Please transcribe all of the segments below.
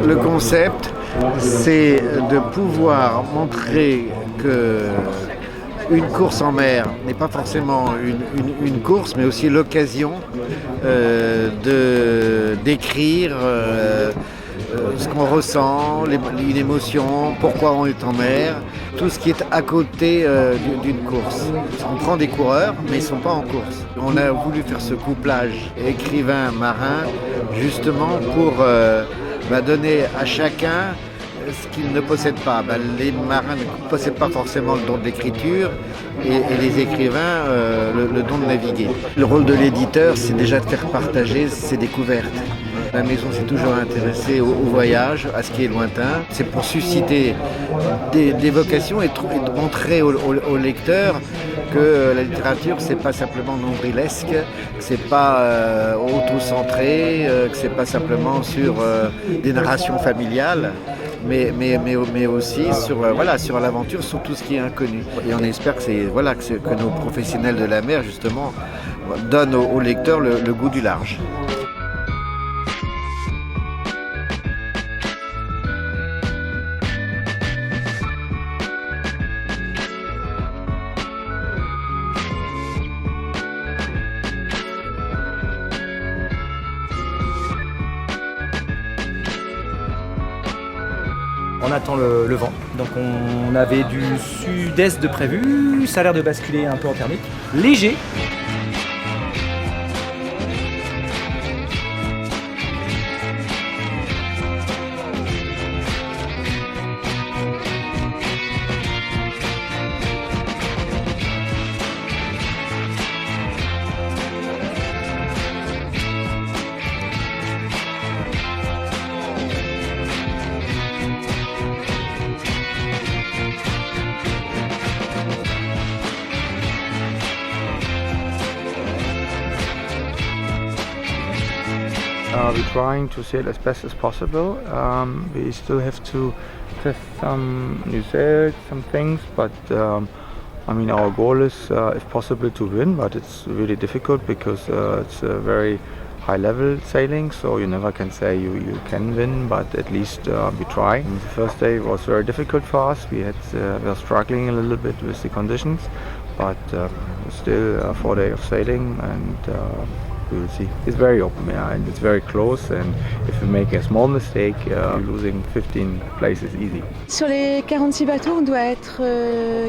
Le concept, c'est de pouvoir montrer que une course en mer n'est pas forcément une course, mais aussi l'occasion d'écrire ce qu'on ressent, une émotion, pourquoi on est en mer, tout ce qui est à côté d'une course. On prend des coureurs, mais ils ne sont pas en course. On a voulu faire ce couplage écrivain-marin justement pour donner à chacun ce qu'ils ne possèdent pas. Les marins ne possèdent pas forcément le don de l'écriture et les écrivains le don de naviguer. Le rôle de l'éditeur, c'est déjà de faire partager ses découvertes. La maison s'est toujours intéressée au voyage, à ce qui est lointain. C'est pour susciter des vocations et de montrer au lecteur que la littérature, c'est pas simplement nombrilesque, que c'est pas auto-centré, que c'est pas simplement sur des narrations familiales, mais aussi sur l'aventure, sur tout ce qui est inconnu. Et on espère que nos professionnels de la mer, justement, donnent au lecteur le goût du large. On attend le vent. Donc on avait du sud-est de prévu, ça a l'air de basculer un peu en thermique. Léger. We're trying to sail as best as possible. We still have to test some new sails, some things, but our goal is, if possible, to win, but it's really difficult because it's a very high-level sailing, so you never can say you can win, but at least we try. And the first day was very difficult for us. We were struggling a little bit with the conditions, but still 4 days of sailing, and we will see. It's very open, and it's very close, and if you make a small mistake, losing 15 places easy. Sur les 46 bateaux, on doit être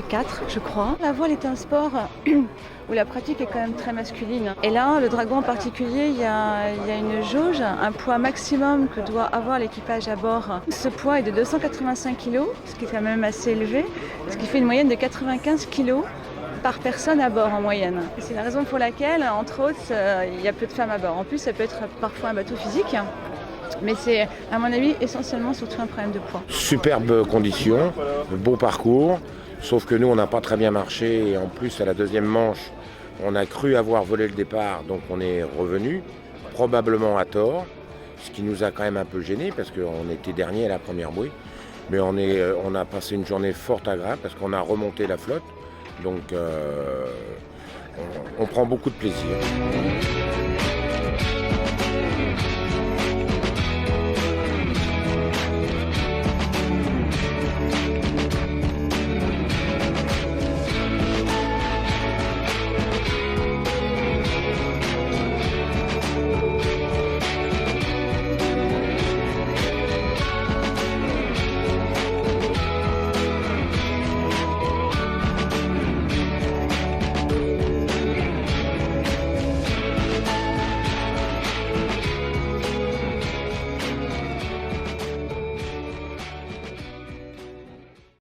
4, je crois. La voile est un sport où la pratique est quand même très masculine. Et là, le dragon en particulier, il y a une jauge, un poids maximum que doit avoir l'équipage à bord. Ce poids est de 285 kg, ce qui est quand même assez élevé, ce qui fait une moyenne de 95 kg par personne à bord en moyenne. C'est la raison pour laquelle, entre autres, il y a peu de femmes à bord. En plus, ça peut être parfois un bateau physique, mais c'est, à mon avis, essentiellement surtout un problème de poids. Superbes conditions, beau parcours, sauf que nous, on n'a pas très bien marché. Et en plus, à la deuxième manche, on a cru avoir volé le départ, donc on est revenu, probablement à tort, ce qui nous a quand même un peu gênés, parce qu'on était dernier à la première bouée. Mais on a passé une journée fort agréable, parce qu'on a remonté la flotte. Donc on prend beaucoup de plaisir.